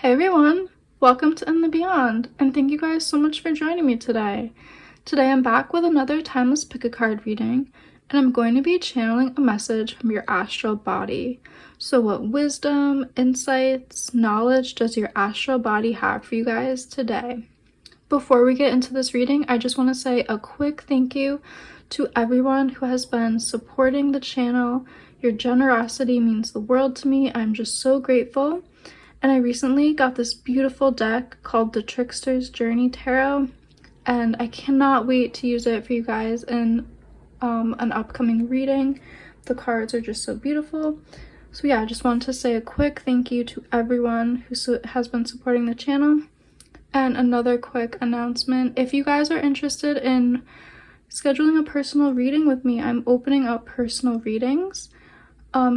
Hey everyone, welcome to In the Beyond, and thank you guys so much for joining me today. Today I'm back with another timeless pick-a-card reading, and I'm going to be channeling a message from your astral body. So what wisdom, insights, knowledge does your astral body have for you guys today? Before we get into this reading, I just want to say a quick thank you to everyone who has been supporting the channel. Your generosity means the world to me. I'm just so grateful. And I recently got this beautiful deck called the Trickster's Journey Tarot, and I cannot wait to use it for you guys in an upcoming reading. The cards are just so beautiful. So yeah, I just want to say a quick thank you to everyone who has been supporting the channel. And another quick announcement, if you guys are interested in scheduling a personal reading with me, I'm opening up personal readings.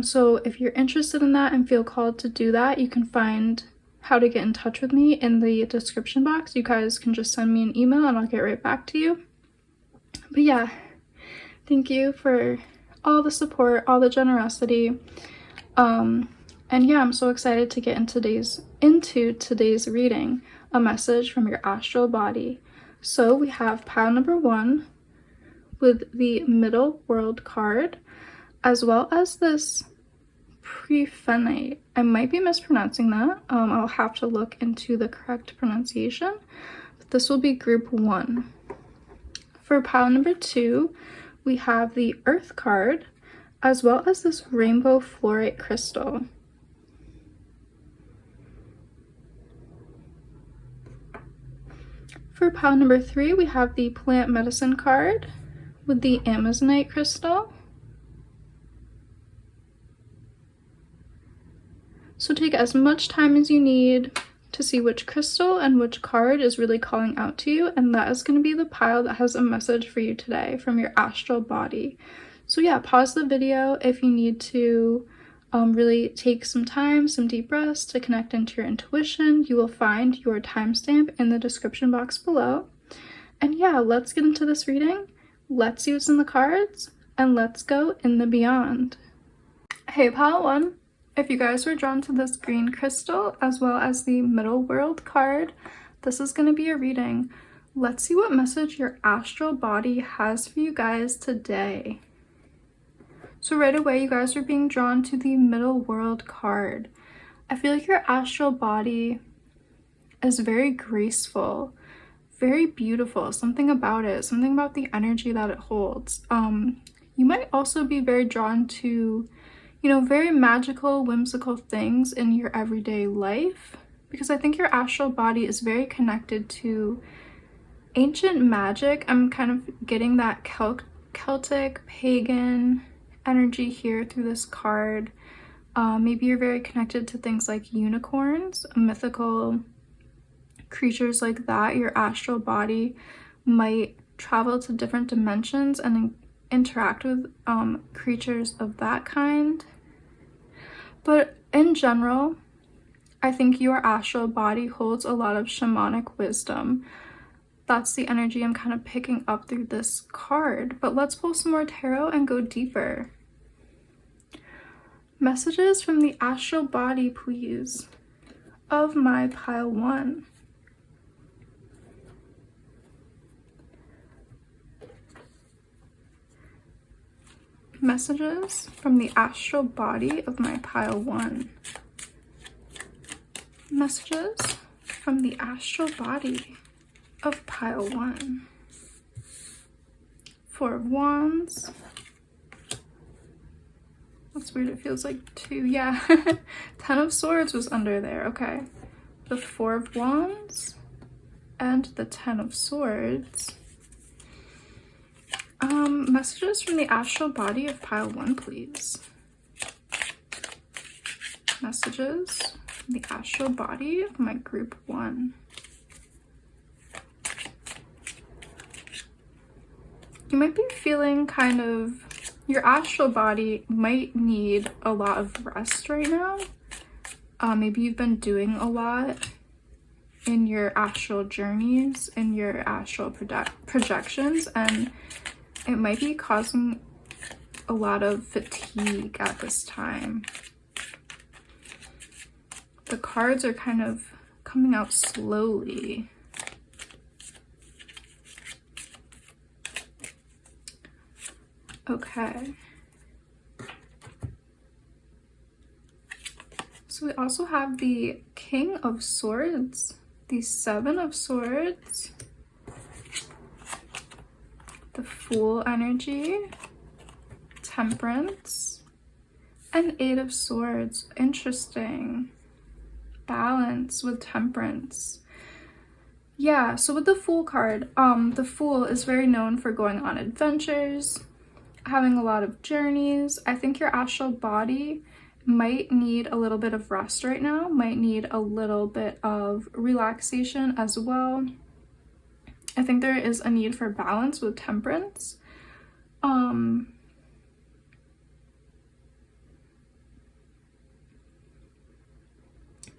So if you're interested in that and feel called to do that, you can find how to get in touch with me in the description box. You guys can just send me an email and I'll get right back to you. But yeah, thank you for all the support, all the generosity. And yeah, I'm so excited to get into today's reading, a message from your astral body. So we have pile number 1 with the Middle World card, as well as this Prephenite. I might be mispronouncing that. I'll have to look into the correct pronunciation, but this will be group 1. For pile number 2, we have the Earth card, as well as this rainbow fluorite crystal. For pile number 3, we have the plant medicine card with the Amazonite crystal. So take as much time as you need to see which crystal and which card is really calling out to you, and that is going to be the pile that has a message for you today from your astral body. So yeah, pause the video if you need to really take some time, some deep breaths to connect into your intuition. You will find your timestamp in the description box below. And yeah, let's get into this reading. Let's see what's in the cards, and let's go in the beyond. Hey pile 1. If you guys were drawn to this green crystal as well as the Middle World card, this is going to be a reading. Let's see what message your astral body has for you guys today. So right away, you guys are being drawn to the Middle World card. I feel like your astral body is very graceful, very beautiful, something about it, something about the energy that it holds. You might also be very drawn to very magical, whimsical things in your everyday life, because I think your astral body is very connected to ancient magic. I'm kind of getting that Celtic, pagan energy here through this card. Maybe you're very connected to things like unicorns, mythical creatures like that. Your astral body might travel to different dimensions and interact with creatures of that kind. But in general, I think your astral body holds a lot of shamanic wisdom. That's the energy I'm kind of picking up through this card. But let's pull some more tarot and go deeper. Messages from the astral body, please, of my pile 1. Messages from the astral body of my pile 1. Messages from the astral body of pile 1. 4 of Wands. That's weird, it feels like 2. Yeah, 10 of Swords was under there. Okay. The 4 of Wands and the 10 of Swords. Messages from the astral body of pile 1, please. Messages from the astral body of my group 1. You might be feeling your astral body might need a lot of rest right now. Maybe you've been doing a lot in your astral journeys, in your astral projections, and it might be causing a lot of fatigue at this time. The cards are kind of coming out slowly. Okay. So we also have the King of Swords, the Seven of Swords, the Fool energy, Temperance, and Eight of Swords. Interesting. Balance with Temperance. Yeah, so with the Fool card, the Fool is very known for going on adventures, having a lot of journeys. I think your astral body might need a little bit of rest right now, might need a little bit of relaxation as well. I think there is a need for balance with Temperance.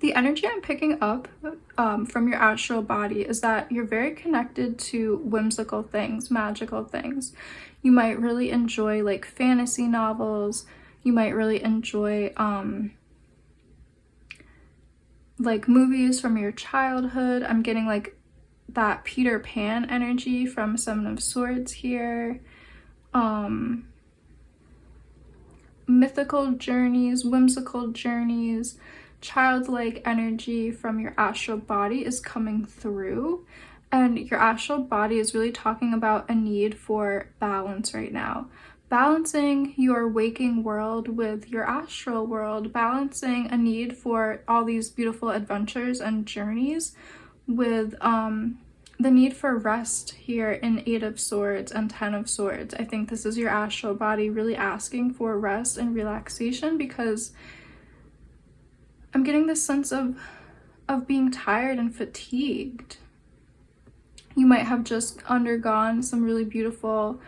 The energy I'm picking up from your astral body is that you're very connected to whimsical things, magical things. You might really enjoy like fantasy novels. You might really enjoy like movies from your childhood. I'm getting like that Peter Pan energy from Seven of Swords here. Mythical journeys, whimsical journeys, childlike energy from your astral body is coming through. And your astral body is really talking about a need for balance right now. Balancing your waking world with your astral world, balancing a need for all these beautiful adventures and journeys with the need for rest here in Eight of Swords and Ten of Swords. I think this is your astral body really asking for rest and relaxation, because I'm getting this sense of being tired and fatigued. You might have just undergone some really beautiful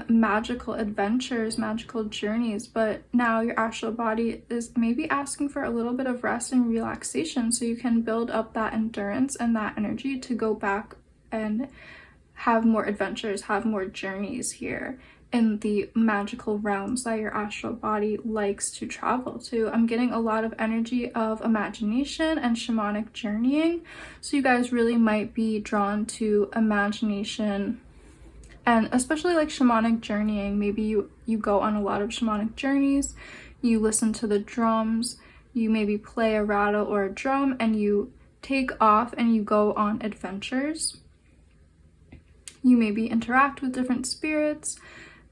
magical adventures, magical journeys, but now your astral body is maybe asking for a little bit of rest and relaxation so you can build up that endurance and that energy to go back and have more adventures, have more journeys here in the magical realms that your astral body likes to travel to. I'm getting a lot of energy of imagination and shamanic journeying, so you guys really might be drawn to imagination. And especially like shamanic journeying, maybe you go on a lot of shamanic journeys, you listen to the drums, you maybe play a rattle or a drum, and you take off and you go on adventures. You maybe interact with different spirits,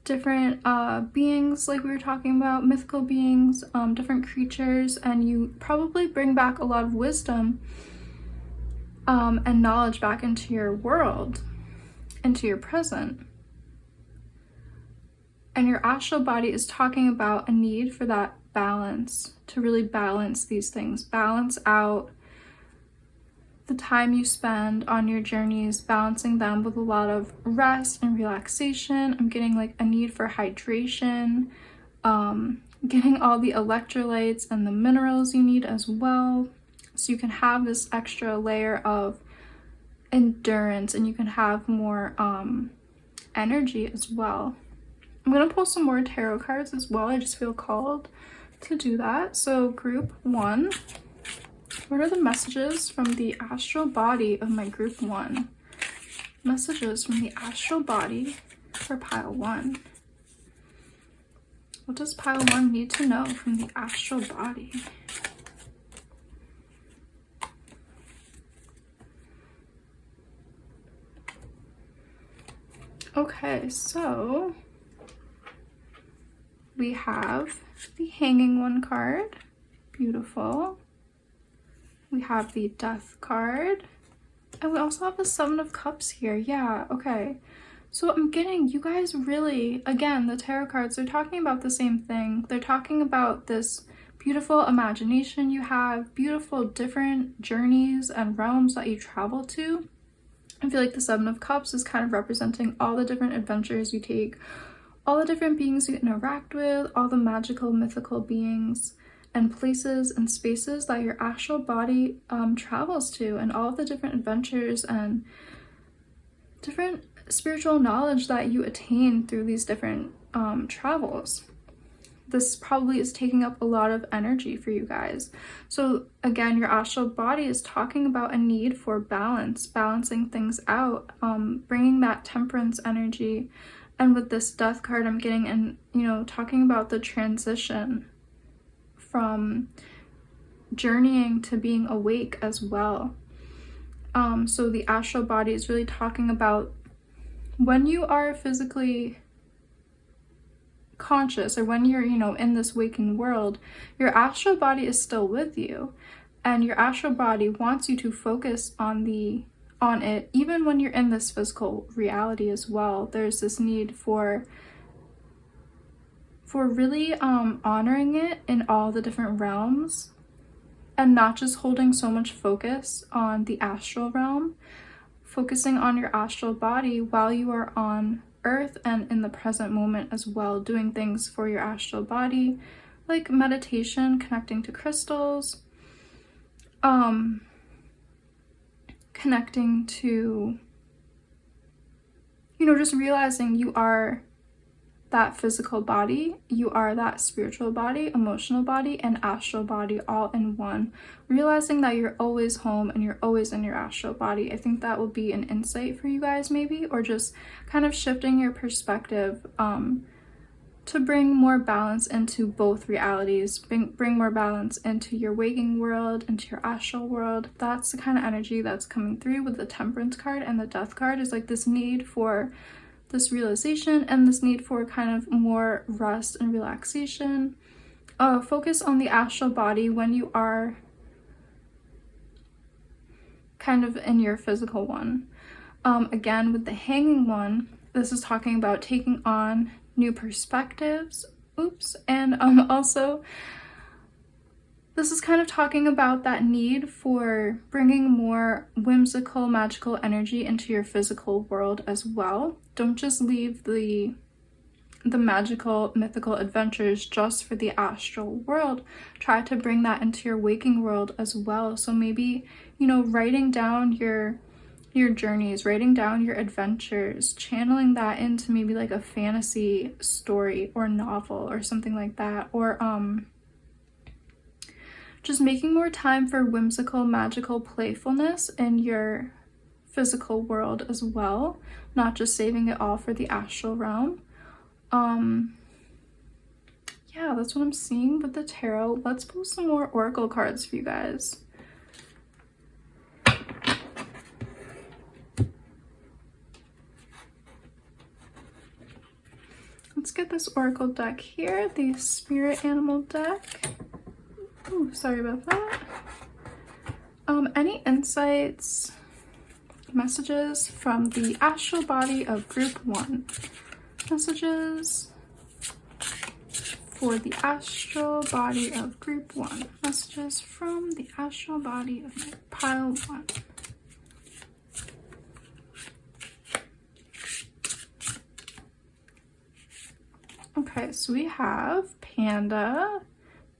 different beings like we were talking about, mythical beings, different creatures, and you probably bring back a lot of wisdom and knowledge back into your world, into your present. And your astral body is talking about a need for that balance, to really balance these things, balance out the time you spend on your journeys, balancing them with a lot of rest and relaxation. I'm getting like a need for hydration, getting all the electrolytes and the minerals you need as well, so you can have this extra layer of endurance and you can have more energy as well. I'm gonna pull some more tarot cards as well. I just feel called to do that. So group one, what are the messages from the astral body of my group one? Messages from the astral body for pile one. What does pile one need to know from the astral body? Okay, so we have the Hanging One card. Beautiful. We have the Death card. And we also have the Seven of Cups here. Yeah, okay. So I'm getting, you guys really, again, the tarot cards, they're talking about the same thing. They're talking about this beautiful imagination you have, beautiful different journeys and realms that you travel to. I feel like the Seven of Cups is kind of representing all the different adventures you take, all the different beings you interact with, all the magical, mythical beings and places and spaces that your astral body travels to, and all the different adventures and different spiritual knowledge that you attain through these different travels. this probably is taking up a lot of energy for you guys. So again, your astral body is talking about a need for balance, balancing things out, bringing that temperance energy. And with this death card, I'm getting in, you know, talking about the transition from journeying to being awake as well. So the astral body is really talking about when you are physically conscious, or when you're, you know, in this waking world, your astral body is still with you, and your astral body wants you to focus on it even when you're in this physical reality as well. There's this need for really honoring it in all the different realms, and not just holding so much focus on the astral realm, focusing on your astral body while you are on earth and in the present moment as well, doing things for your astral body like meditation, connecting to crystals, connecting to, you know, just realizing you are that physical body, you are that spiritual body, emotional body, and astral body all in one. Realizing that you're always home and you're always in your astral body. I think that will be an insight for you guys maybe, or just kind of shifting your perspective to bring more balance into both realities, bring more balance into your waking world, into your astral world. That's the kind of energy that's coming through with the Temperance card, and the Death card is like this need for this realization and this need for kind of more rest and relaxation. Focus on the astral body when you are kind of in your physical one. Again, with the Hanging one, this is talking about taking on new perspectives. And also this is kind of talking about that need for bringing more whimsical, magical energy into your physical world as well. Don't just leave the magical, mythical adventures just for the astral world. Try to bring that into your waking world as well. So maybe, you know, writing down your journeys, writing down your adventures, channeling that into maybe like a fantasy story or novel or something like that, or just making more time for whimsical, magical playfulness in your physical world as well, not just saving it all for the astral realm. Yeah, that's what I'm seeing with the tarot. Let's pull some more oracle cards for you guys. Let's get this oracle deck here, the spirit animal deck. Oh, sorry about that. Any insights, messages from the astral body of group 1? Messages for the astral body of group 1. Messages from the astral body of pile 1. Okay, so we have Panda,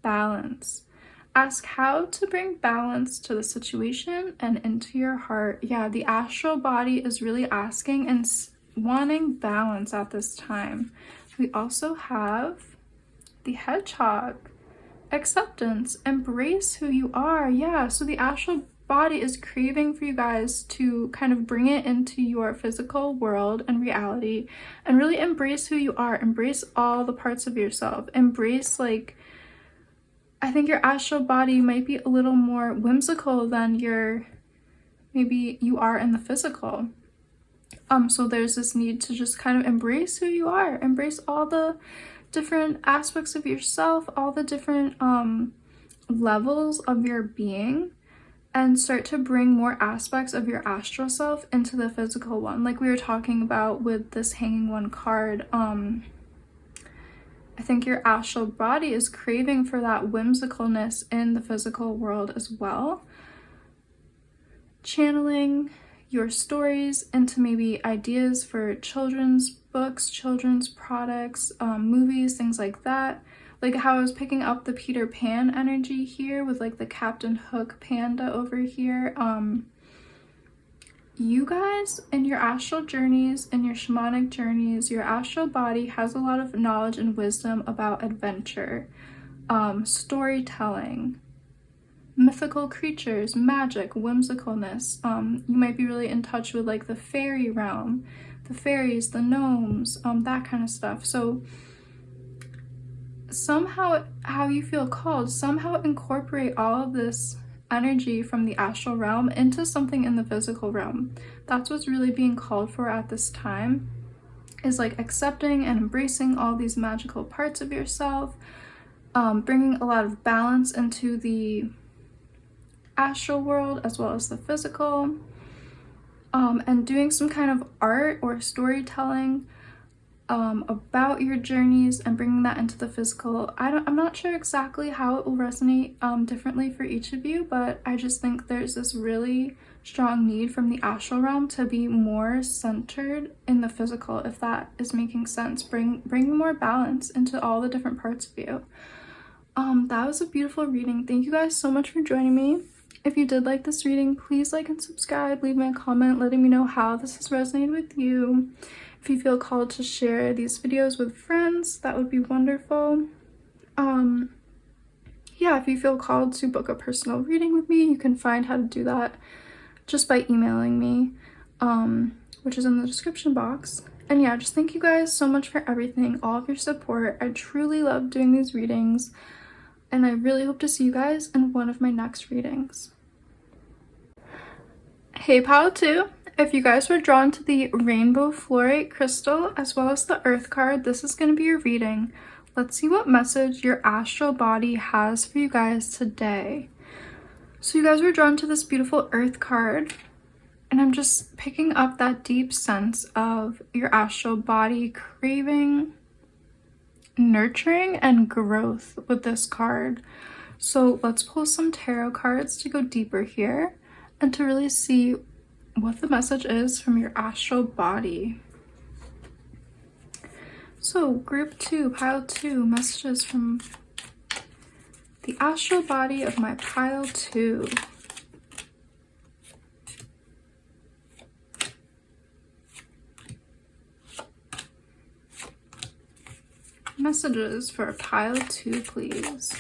balance. Ask how to bring balance to the situation and into your heart. Yeah, the astral body is really asking and wanting balance at this time. We also have the hedgehog, acceptance, embrace who you are. Yeah, so the astral body is craving for you guys to kind of bring it into your physical world and reality and really embrace who you are. Embrace all the parts of yourself. Embrace, like, I think your astral body might be a little more whimsical than maybe you are in the physical. So there's this need to just kind of embrace who you are, embrace all the different aspects of yourself, all the different levels of your being, and start to bring more aspects of your astral self into the physical one. Like we were talking about with this Hanging One card, I think your astral body is craving for that whimsicalness in the physical world as well. Channeling your stories into maybe ideas for children's books, children's products, movies, things like that. Like how I was picking up the Peter Pan energy here with like the Captain Hook panda over here. you guys in your astral journeys and your shamanic journeys, your astral body has a lot of knowledge and wisdom about adventure, storytelling, mythical creatures, magic, whimsicalness. You might be really in touch with like the fairy realm, the fairies, the gnomes, that kind of stuff. So somehow, how you feel called, somehow incorporate all of this energy from the astral realm into something in the physical realm. That's what's really being called for at this time, is like accepting and embracing all these magical parts of yourself, bringing a lot of balance into the astral world as well as the physical, and doing some kind of art or storytelling about your journeys and bringing that into the physical. I'm not sure exactly how it will resonate differently for each of you, but I just think there's this really strong need from the astral realm to be more centered in the physical, if that is making sense. Bring more balance into all the different parts of you. That was a beautiful reading. Thank you guys so much for joining me. If you did like this reading, please like and subscribe. Leave me a comment letting me know how this has resonated with you. If you feel called to share these videos with friends, that would be wonderful. Yeah, if you feel called to book a personal reading with me, you can find how to do that just by emailing me, which is in the description box. And yeah, just thank you guys so much for everything, all of your support. I truly love doing these readings, and I really hope to see you guys in one of my next readings. Hey pile 2, if you guys were drawn to the rainbow fluorite crystal as well as the earth card, this is going to be your reading. Let's see what message your astral body has for you guys today. So you guys were drawn to this beautiful earth card, and I'm just picking up that deep sense of your astral body craving nurturing and growth with this card. So let's pull some tarot cards to go deeper here and to really see what the message is from your astral body. So group 2, pile 2, messages from the astral body of my pile 2. Messages for pile 2, please.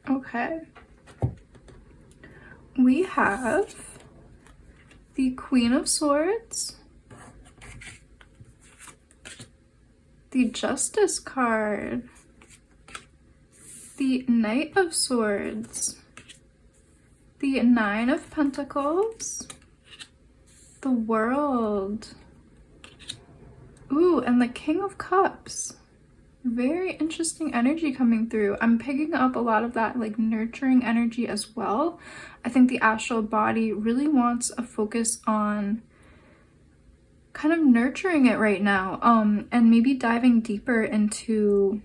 Okay. We have the Queen of Swords, the Justice card, the Knight of Swords, the Nine of Pentacles, the World, ooh, and the King of Cups. Very interesting energy coming through. I'm picking up a lot of that like nurturing energy as well. I think the astral body really wants a focus on kind of nurturing it right now, and maybe diving deeper into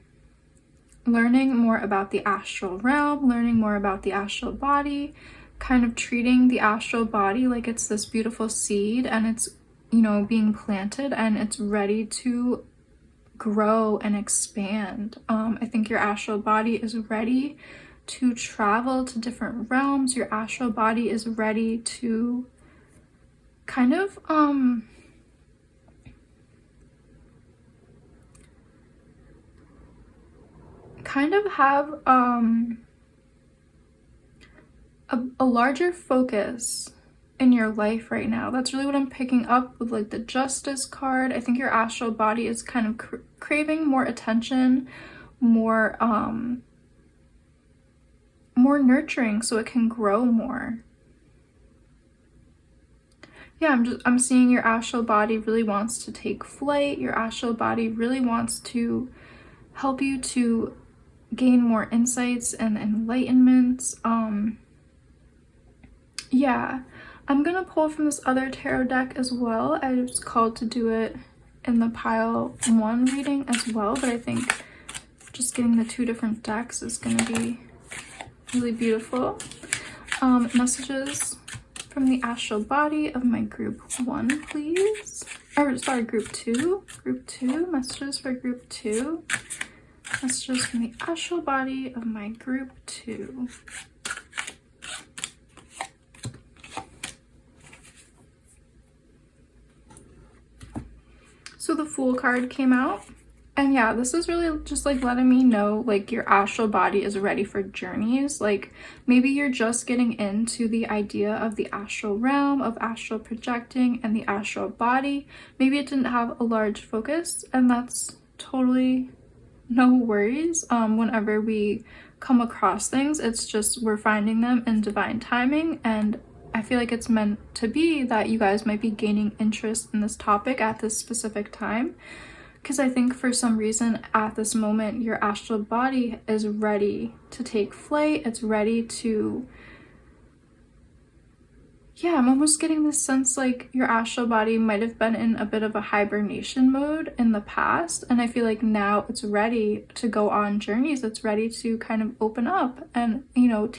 learning more about the astral realm, learning more about the astral body, kind of treating the astral body like it's this beautiful seed and it's, you know, being planted and it's ready to grow and expand. I think your astral body is ready to travel to different realms. Your astral body is ready to kind of have a larger focus in your life right now. That's really what I'm picking up with like the Justice card. I think your astral body is kind of craving more attention, more nurturing so it can grow more. Yeah, I'm seeing your astral body really wants to take flight. Your astral body really wants to help you to gain more insights and enlightenments. Yeah, I'm gonna pull from this other tarot deck as well. I was called to do it in the pile 1 reading as well, but I think just getting the 2 different decks is gonna be really beautiful. Messages from the astral body of my group 1, please. Or sorry, group 2. Group 2, messages for group 2. Messages from the astral body of my group 2. So the Fool card came out. And yeah, this is really just like letting me know like your astral body is ready for journeys. Like maybe you're just getting into the idea of the astral realm, of astral projecting and the astral body. Maybe it didn't have a large focus, and that's totally no worries. Whenever we come across things, it's just we're finding them in divine timing, and I feel like it's meant to be that you guys might be gaining interest in this topic at this specific time. Because I think for some reason at this moment, your astral body is ready to take flight. It's ready to, yeah, I'm almost getting this sense like your astral body might have been in a bit of a hibernation mode in the past. And I feel like now it's ready to go on journeys. It's ready to kind of open up and, you know,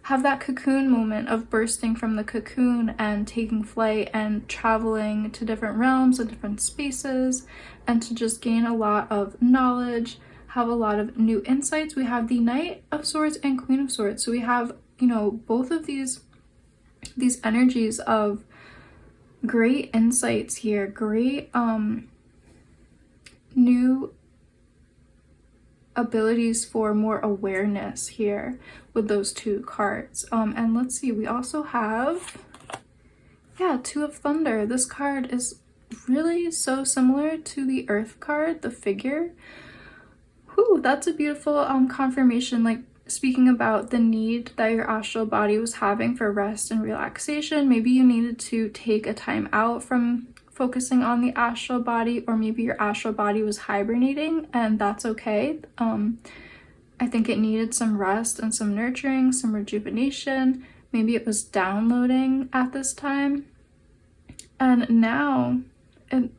have that cocoon moment of bursting from the cocoon and taking flight and traveling to different realms and different spaces, and to just gain a lot of knowledge, have a lot of new insights. We have the Knight of Swords and Queen of Swords. So we have, you know, both of these energies of great insights here, great new abilities for more awareness here with those two cards. And let's see, we also have, yeah, Two of Thunder. This card is really so similar to the Earth card, the figure. Whew, that's a beautiful confirmation, like speaking about the need that your astral body was having for rest and relaxation. Maybe you needed to take a time out from focusing on the astral body, or maybe your astral body was hibernating, and that's okay. I think it needed some rest and some nurturing, some rejuvenation. Maybe it was downloading at this time, and now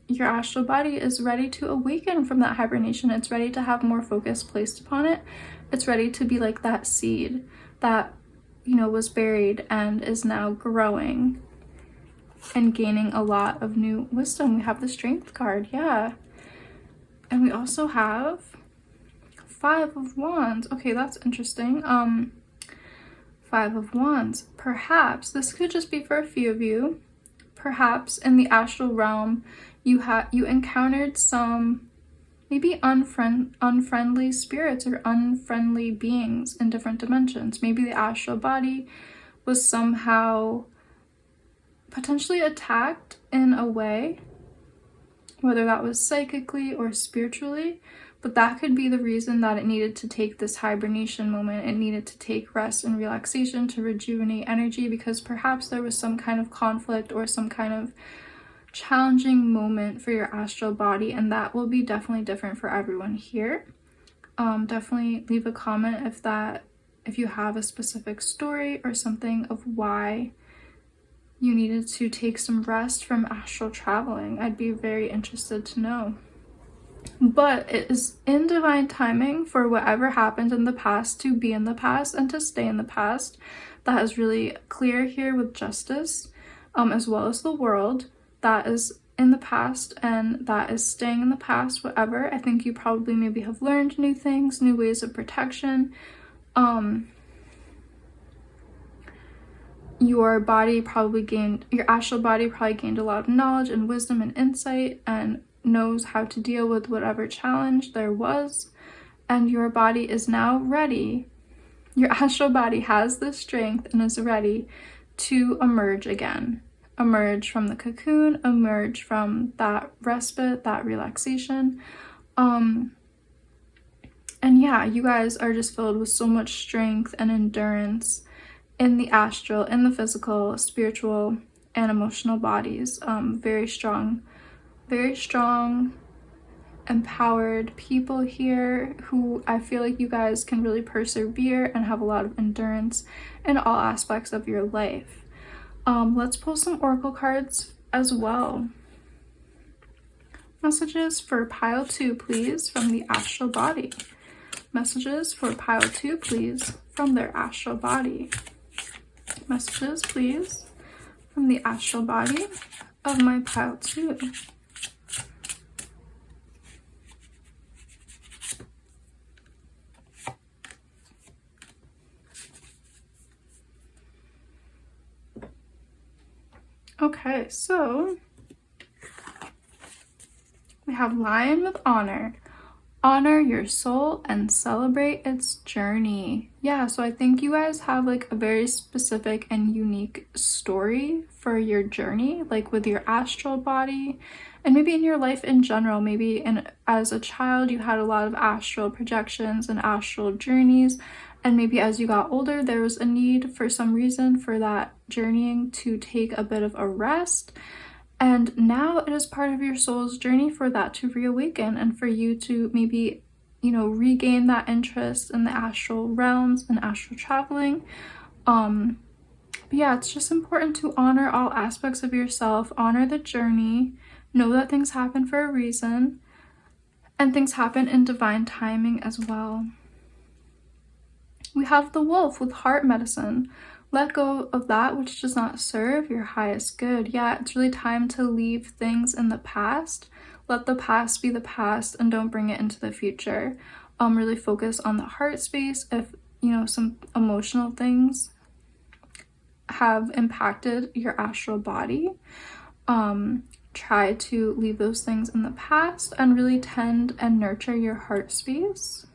your astral body is ready to awaken from that hibernation. It's ready to have more focus placed upon it. It's ready to be like that seed that, you know, was buried and is now growing and gaining a lot of new wisdom. We have the Strength card, yeah. And we also have Five of Wands. Okay, that's interesting. Five of Wands. Perhaps this could just be for a few of you. Perhaps in the astral realm, you encountered some maybe unfriendly spirits or unfriendly beings in different dimensions. Maybe the astral body was somehow potentially attacked in a way, whether that was psychically or spiritually, but that could be the reason that it needed to take this hibernation moment. It needed to take rest and relaxation to rejuvenate energy, because perhaps there was some kind of conflict or some kind of challenging moment for your astral body, and that will be definitely different for everyone here. Definitely leave a comment if you have a specific story or something of why you needed to take some rest from astral traveling. I'd be very interested to know. But it is in divine timing for whatever happened in the past to be in the past and to stay in the past. That is really clear here with Justice, as well as the World. That is in the past and that is staying in the past, whatever. I think you probably maybe have learned new things, new ways of protection. Your astral body probably gained a lot of knowledge and wisdom and insight and knows how to deal with whatever challenge there was. And your body is now ready. Your astral body has the strength and is ready to emerge again. Emerge from the cocoon, emerge from that respite, that relaxation. And yeah, you guys are just filled with so much strength and endurance in the astral, in the physical, spiritual, and emotional bodies. Very strong, empowered people here who I feel like you guys can really persevere and have a lot of endurance in all aspects of your life. Let's pull some oracle cards as well. Messages for pile 2, please, from the astral body. Messages for pile 2, please, from their astral body. Messages, please, from the astral body of my pile 2. Okay, so we have Lion with honor. Honor your soul and celebrate its journey. Yeah, so I think you guys have like a very specific and unique story for your journey, like with your astral body and maybe in your life in general. Maybe as a child you had a lot of astral projections and astral journeys, and maybe as you got older there was a need for some reason for that journeying to take a bit of a rest. And now it is part of your soul's journey for that to reawaken and for you to maybe, regain that interest in the astral realms and astral traveling. But yeah, it's just important to honor all aspects of yourself, honor the journey, know that things happen for a reason, and things happen in divine timing as well. We have the Wolf with heart medicine. Let go of that which does not serve your highest good. Yeah, it's really time to leave things in the past. Let the past be the past and don't bring it into the future. Really focus on the heart space. If, some emotional things have impacted your astral body, try to leave those things in the past and really tend and nurture your heart space.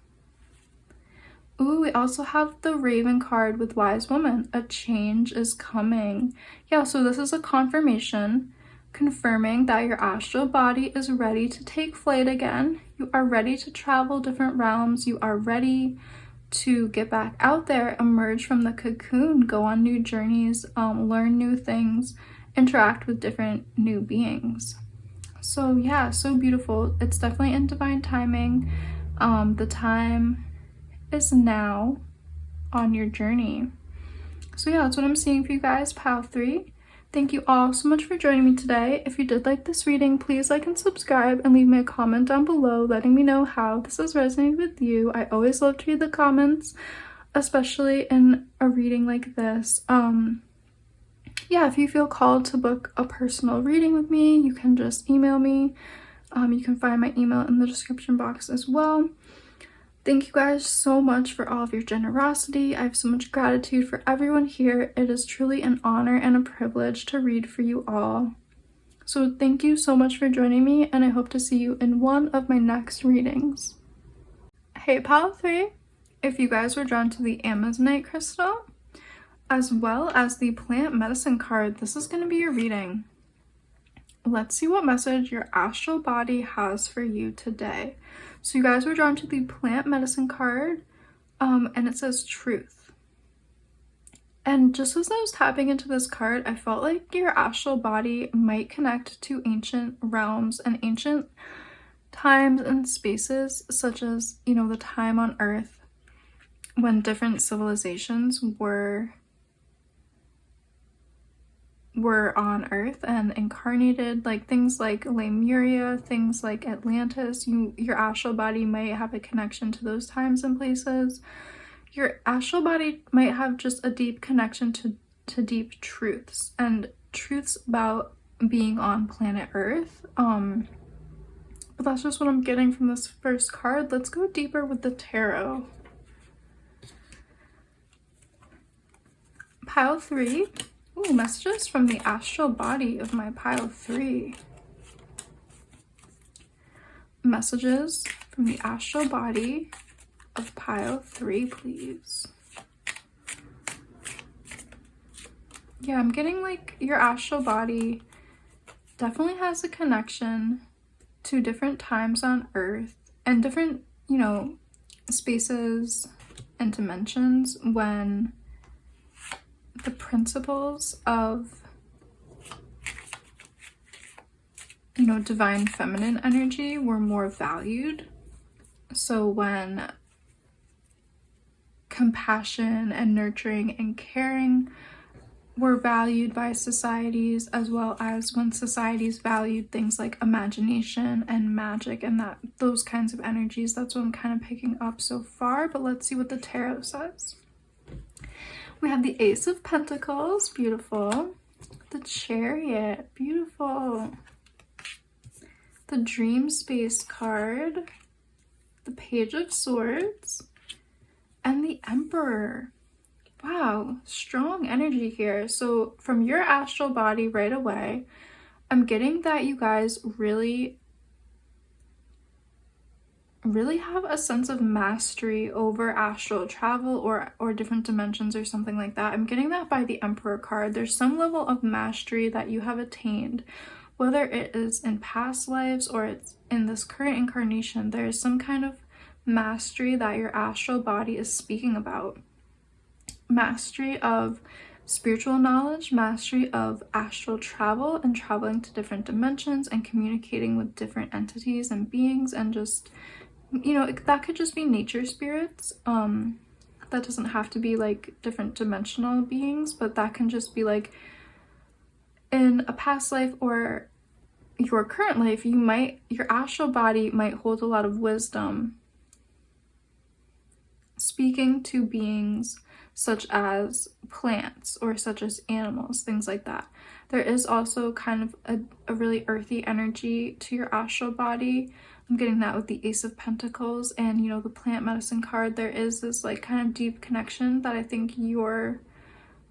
Ooh, we also have the Raven card with Wise Woman. A change is coming. Yeah, so this is a confirmation confirming that your astral body is ready to take flight again. You are ready to travel different realms. You are ready to get back out there, emerge from the cocoon, go on new journeys, learn new things, interact with different new beings. So yeah, so beautiful. It's definitely in divine timing. The time is now on your journey. So yeah, that's what I'm seeing for you guys, pile 3. Thank you all so much for joining me today. If you did like this reading, please like and subscribe and leave me a comment down below letting me know how this has resonated with you. I always love to read the comments, especially in a reading like this. Yeah, if you feel called to book a personal reading with me, you can just email me. You can find my email in the description box as well. Thank you guys so much for all of your generosity. I have so much gratitude for everyone here. It is truly an honor and a privilege to read for you all. So thank you so much for joining me, and I hope to see you in one of my next readings. Hey pile 3, if you guys were drawn to the Amazonite crystal, as well as the plant medicine card, this is going to be your reading. Let's see what message your astral body has for you today. So you guys were drawn to the plant medicine card, and it says truth. And just as I was tapping into this card, I felt like your astral body might connect to ancient realms and ancient times and spaces, such as, the time on Earth when different civilizations were on Earth and incarnated, like things like Lemuria, things like Atlantis. Your astral body might have a connection to those times and places. Your astral body might have just a deep connection to deep truths and truths about being on planet Earth. But that's just what I'm getting from this first card. Let's go deeper with the tarot. Pile 3. Ooh, messages from the astral body of my pile 3. Messages from the astral body of pile 3, please. Yeah, I'm getting like your astral body definitely has a connection to different times on Earth and different, spaces and dimensions when the principles of, divine feminine energy were more valued. So when compassion and nurturing and caring were valued by societies, as well as when societies valued things like imagination and magic and those kinds of energies. That's what I'm kind of picking up so far, but let's see what the tarot says. We have the Ace of Pentacles, beautiful. The Chariot, beautiful. The Dream Space card. The Page of Swords. And the Emperor. Wow, strong energy here. So from your astral body right away, I'm getting that you guys really have a sense of mastery over astral travel or different dimensions or something like that. I'm getting that by the Emperor card. There's some level of mastery that you have attained, whether it is in past lives or it's in this current incarnation. There is some kind of mastery that your astral body is speaking about. Mastery of spiritual knowledge, mastery of astral travel and traveling to different dimensions and communicating with different entities and beings, and just, you know, that could just be nature spirits. That doesn't have to be like different dimensional beings, but that can just be like in a past life or your current life. Your astral body might hold a lot of wisdom, speaking to beings such as plants or such as animals, things like that. There is also kind of a really earthy energy to your astral body. I'm getting that with the Ace of Pentacles and, you know, the plant medicine card. There is this like kind of deep connection that I think your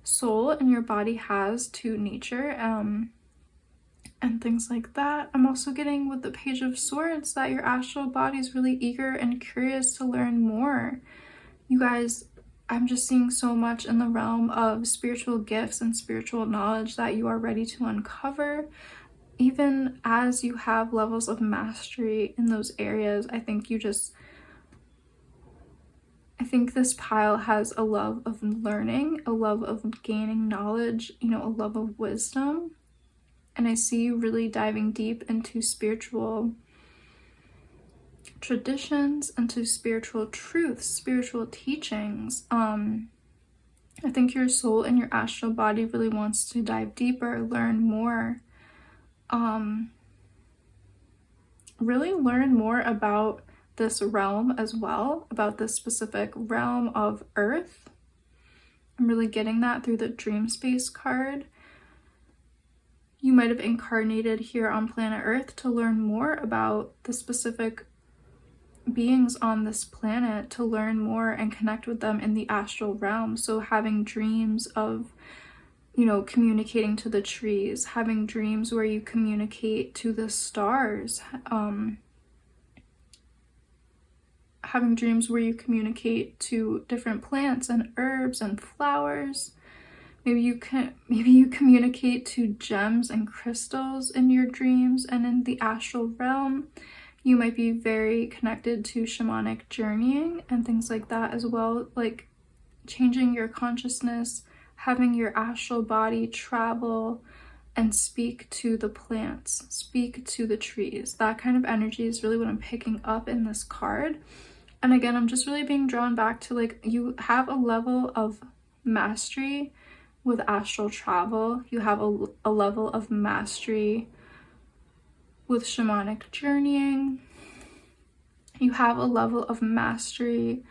soul and your body has to nature, and things like that. I'm also getting with the Page of Swords that your astral body is really eager and curious to learn more. You guys, I'm just seeing so much in the realm of spiritual gifts and spiritual knowledge that you are ready to uncover. Even as you have levels of mastery in those areas, I think this pile has a love of learning, a love of gaining knowledge, you know, a love of wisdom. And I see you really diving deep into spiritual traditions, into spiritual truths, spiritual teachings. I think your soul and your astral body really wants to dive deeper, learn more, really learn more about this realm as well, about this specific realm of Earth. I'm really getting that through the Dream Space card. You might have incarnated here on planet Earth to learn more about the specific beings on this planet, to learn more and connect with them in the astral realm. So having dreams of, you know, communicating to the trees, having dreams where you communicate to the stars, having dreams where you communicate to different plants and herbs and flowers. Maybe you communicate to gems and crystals in your dreams. And in the astral realm, you might be very connected to shamanic journeying and things like that as well, like changing your consciousness, having your astral body travel and speak to the plants, speak to the trees. That kind of energy is really what I'm picking up in this card. And again, I'm just really being drawn back to, like, you have a level of mastery with astral travel. You have a level of mastery with shamanic journeying. You have a level of mastery,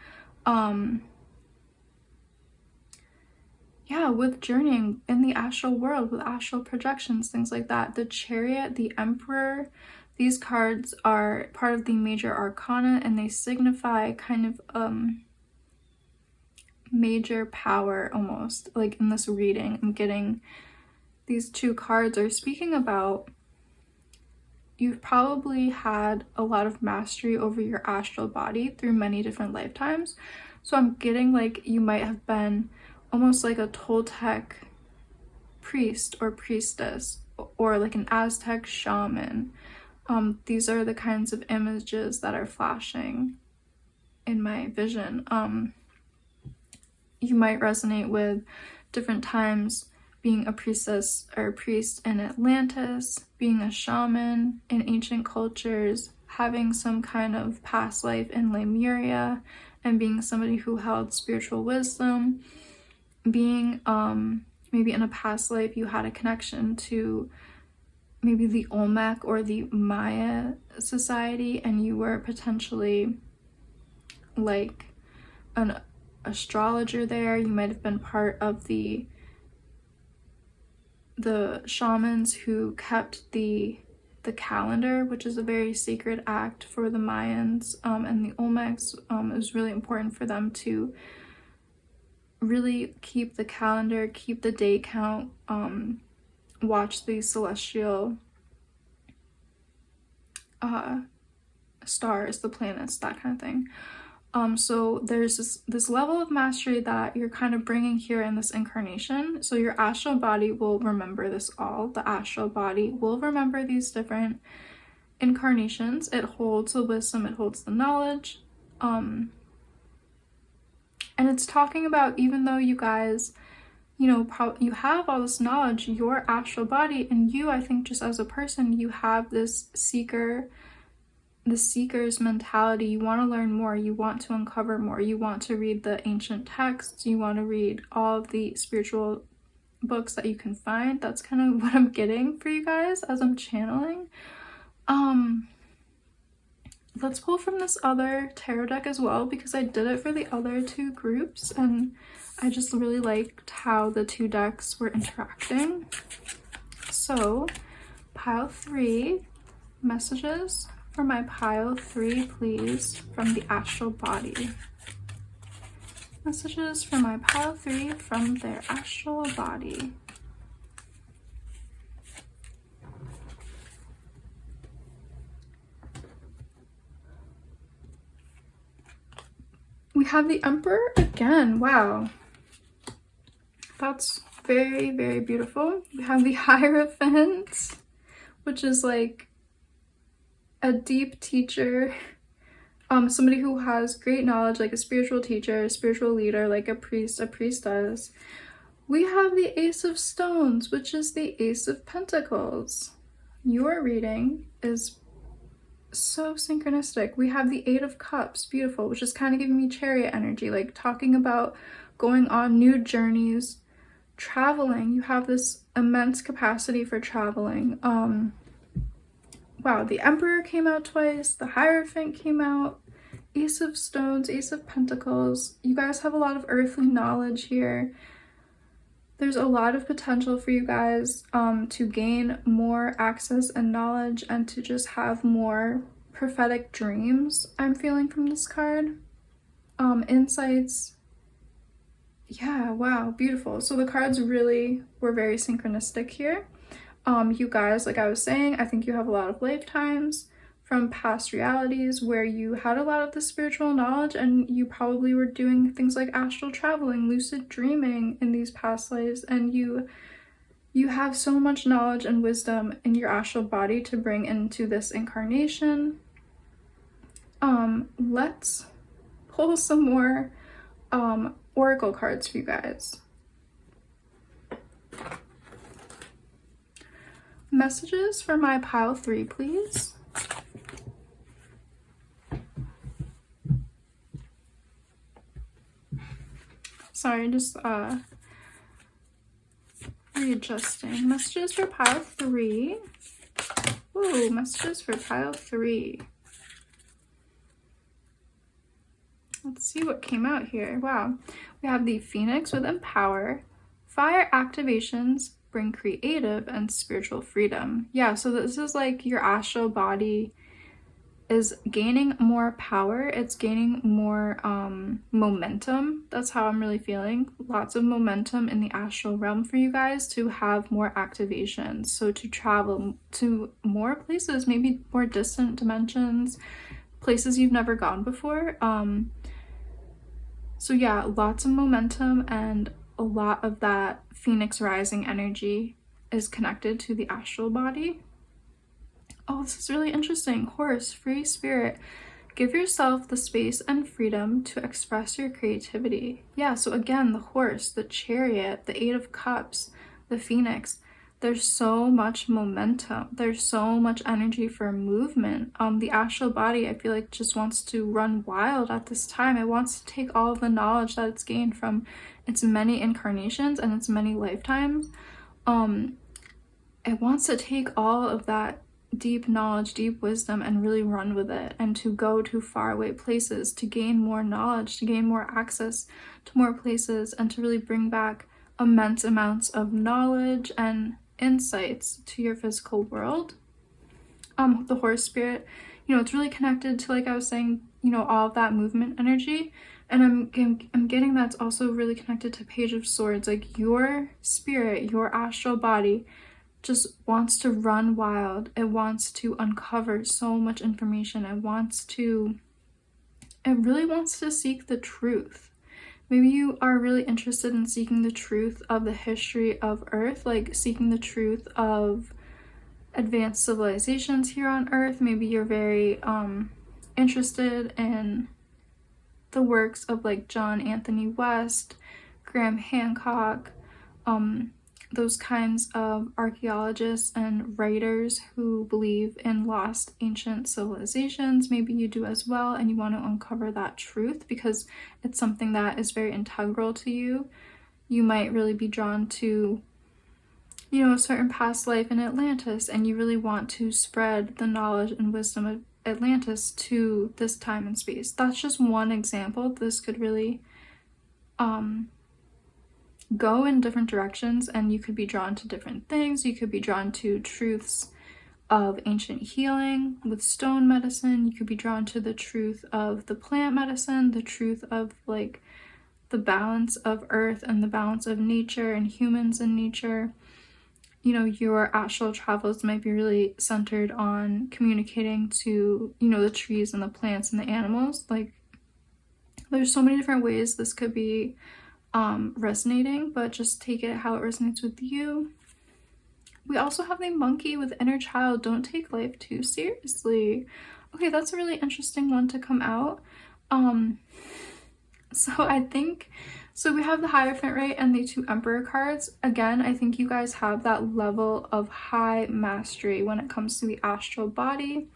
with journeying in the astral world, with astral projections, things like that. The Chariot, the Emperor, these cards are part of the major arcana, and they signify kind of major power almost. Like in this reading, I'm getting these two cards are speaking about you've probably had a lot of mastery over your astral body through many different lifetimes. So I'm getting like you might have been almost like a Toltec priest or priestess, or like an Aztec shaman. These are the kinds of images that are flashing in my vision. You might resonate with different times being a priestess or a priest in Atlantis, being a shaman in ancient cultures, having some kind of past life in Lemuria, and being somebody who held spiritual wisdom, being maybe in a past life you had a connection to maybe the Olmec or the Maya society, and you were potentially like an astrologer there. You might have been part of the shamans who kept the calendar, which is a very sacred act for the Mayans, and the Olmecs. It was really important for them to really keep the calendar, keep the day count, watch these celestial stars, the planets, that kind of thing. So there's this level of mastery that you're kind of bringing here in this incarnation. So your astral body will remember this all. The astral body will remember these different incarnations. It holds the wisdom, it holds the knowledge. And it's talking about, even though you guys, you know, you have all this knowledge, your astral body, and you, I think just as a person, you have this seeker's mentality. You want to learn more, you want to uncover more, you want to read the ancient texts, you want to read all of the spiritual books that you can find. That's kind of what I'm getting for you guys as I'm channeling. Let's pull from this other tarot deck as well, because I did it for the other two groups and I just really liked how the two decks were interacting. So pile 3, messages for my pile 3, please, from the astral body. Messages for my pile 3 from their astral body. We have the Emperor again. Wow. That's very, very beautiful. We have the Hierophant, which is like a deep teacher, somebody who has great knowledge, like a spiritual teacher, a spiritual leader, like a priestess. We have the Ace of Stones, which is the Ace of Pentacles. Your reading is so synchronistic. We have the Eight of Cups, beautiful, which is kind of giving me Chariot energy, like talking about going on new journeys, traveling. You have this immense capacity for traveling. Wow, the Emperor came out twice, the Hierophant came out, Ace of Stones, Ace of Pentacles. You guys have a lot of earthly knowledge here. There's a lot of potential for you guys to gain more access and knowledge and to just have more prophetic dreams, I'm feeling from this card. Insights. Yeah, wow, beautiful. So the cards really were very synchronistic here. You guys, like I was saying, I think you have a lot of lifetimes from past realities where you had a lot of the spiritual knowledge and you probably were doing things like astral traveling, lucid dreaming in these past lives, and you have so much knowledge and wisdom in your astral body to bring into this incarnation. Let's pull some more oracle cards for you guys. Messages for my pile 3, please. Sorry, just readjusting. Messages for pile 3. Ooh, messages for pile 3. Let's see what came out here. Wow. We have the Phoenix with Empower. Fire activations bring creative and spiritual freedom. Yeah, so this is like your astral body is gaining more power. It's gaining more momentum. That's how I'm really feeling. Lots of momentum in the astral realm for you guys to have more activations. So to travel to more places, maybe more distant dimensions, places you've never gone before. So yeah, lots of momentum, and a lot of that Phoenix rising energy is connected to the astral body. Oh, this is really interesting. Horse, free spirit. Give yourself the space and freedom to express your creativity. Yeah, so again, the horse, the Chariot, the Eight of Cups, the Phoenix. There's so much momentum. There's so much energy for movement. The astral body, I feel like, just wants to run wild at this time. It wants to take all of the knowledge that it's gained from its many incarnations and its many lifetimes. It wants to take all of that deep knowledge, deep wisdom, and really run with it, and to go to faraway places, to gain more knowledge, to gain more access to more places, and to really bring back immense amounts of knowledge and insights to your physical world. The horse spirit, you know, it's really connected to, like I was saying, you know, all of that movement energy. And I'm getting that's also really connected to Page of Swords. Like your spirit, your astral body just wants to run wild. It wants to uncover so much information. It really wants to seek the truth. Maybe you are really interested in seeking the truth of the history of Earth, like seeking the truth of advanced civilizations here on Earth. Maybe you're very interested in the works of like John Anthony West, Graham Hancock, those kinds of archaeologists and writers who believe in lost ancient civilizations. Maybe you do as well, and you want to uncover that truth because it's something that is very integral to you. You might really be drawn to, you know, a certain past life in Atlantis, and you really want to spread the knowledge and wisdom of Atlantis to this time and space. That's just one example. This could really go in different directions, and you could be drawn to different things. You could be drawn to truths of ancient healing with stone medicine. You could be drawn to the truth of the plant medicine, the truth of like the balance of earth and the balance of nature and humans and nature. You know, your astral travels might be really centered on communicating to, you know, the trees and the plants and the animals. Like there's so many different ways this could be resonating, but just take it how it resonates with you. We also have the monkey with inner child. Don't take life too seriously. Okay, that's a really interesting one to come out. So we have the Hierophant, right, and the 2 Emperor cards. Again, I think you guys have that level of high mastery when it comes to the astral body.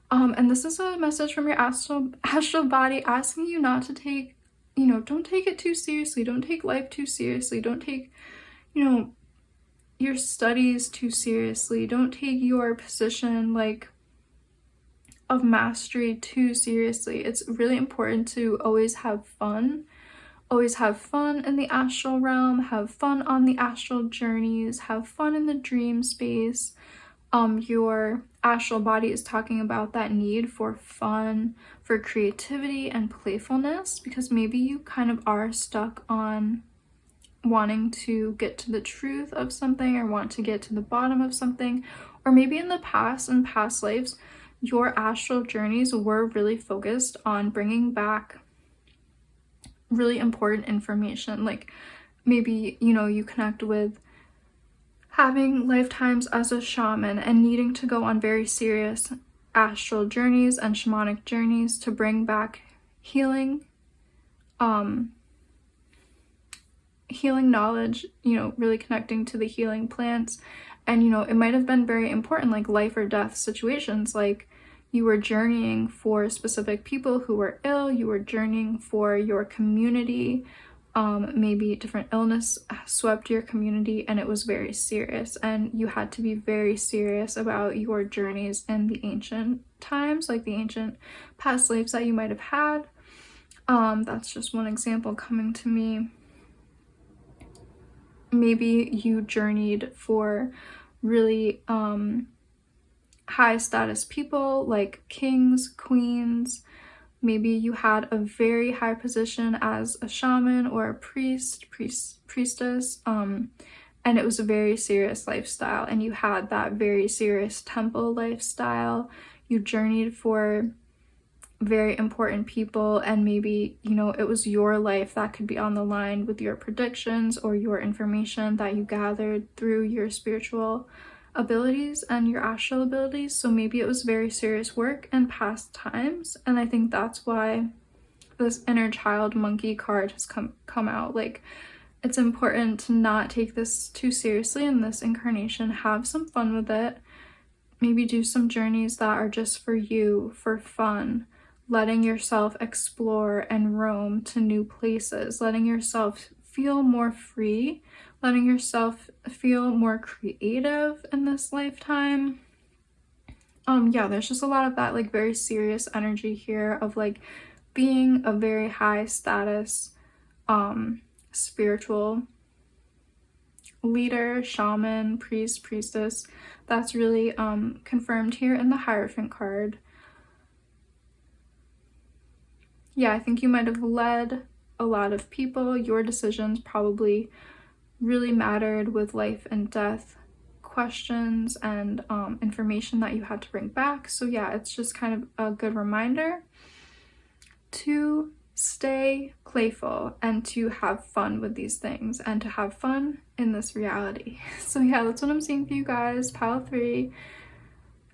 And this is a message from your astral body asking you not to take, you know, don't take it too seriously. Don't take life too seriously. Don't take, you know, your studies too seriously. Don't take your position like of mastery too seriously. It's really important to always have fun. Always have fun in the astral realm, have fun on the astral journeys, have fun in the dream space. Your astral body is talking about that need for fun, for creativity and playfulness, because maybe you kind of are stuck on wanting to get to the truth of something or want to get to the bottom of something. Or maybe in the past, in past lives, your astral journeys were really focused on bringing back really important information. Like maybe, you know, you connect with having lifetimes as a shaman and needing to go on very serious astral journeys and shamanic journeys to bring back healing knowledge, you know, really connecting to the healing plants. And, you know, it might have been very important, like life or death situations, like you were journeying for specific people who were ill, you were journeying for your community, maybe different illness swept your community and it was very serious, and you had to be very serious about your journeys in the ancient times, like the ancient past lives that you might have had. That's just one example coming to me. Maybe you journeyed for really high status people like kings, queens. Maybe you had a very high position as a shaman or a priestess, and it was a very serious lifestyle, and you had that very serious temple lifestyle. You journeyed for very important people, and maybe, you know, it was your life that could be on the line with your predictions or your information that you gathered through your spiritual abilities and your astral abilities. So maybe it was very serious work in past times, and I think that's why this inner child monkey card has come out. Like, it's important to not take this too seriously in this incarnation. Have some fun with it. Maybe do some journeys that are just for you, for fun, letting yourself explore and roam to new places, letting yourself feel more free, letting yourself feel more creative in this lifetime. Yeah, there's just a lot of that like very serious energy here of like being a very high status spiritual leader, shaman, priest, priestess. That's really confirmed here in the Hierophant card. yeah, I think you might have led a lot of people. Your decisions probably really mattered with life and death questions and information that you had to bring back. So yeah, it's just kind of a good reminder to stay playful and to have fun with these things and to have fun in this reality. So yeah, that's what I'm seeing for you guys, pile 3.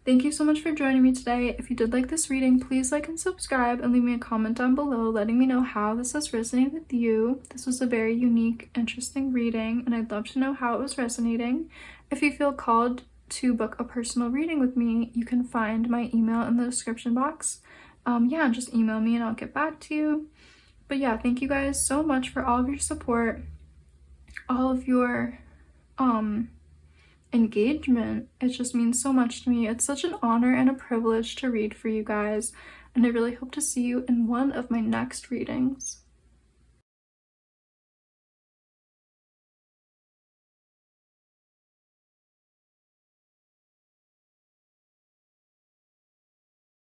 Thank you so much for joining me today. If you did like this reading, please like and subscribe and leave me a comment down below letting me know how this has resonated with you. This was a very unique, interesting reading, and I'd love to know how it was resonating. If you feel called to book a personal reading with me, you can find my email in the description box. Yeah, just email me and I'll get back to you. But yeah, thank you guys so much for all of your support, all of your engagement. It just means so much to me. It's such an honor and a privilege to read for you guys, and I really hope to see you in one of my next readings.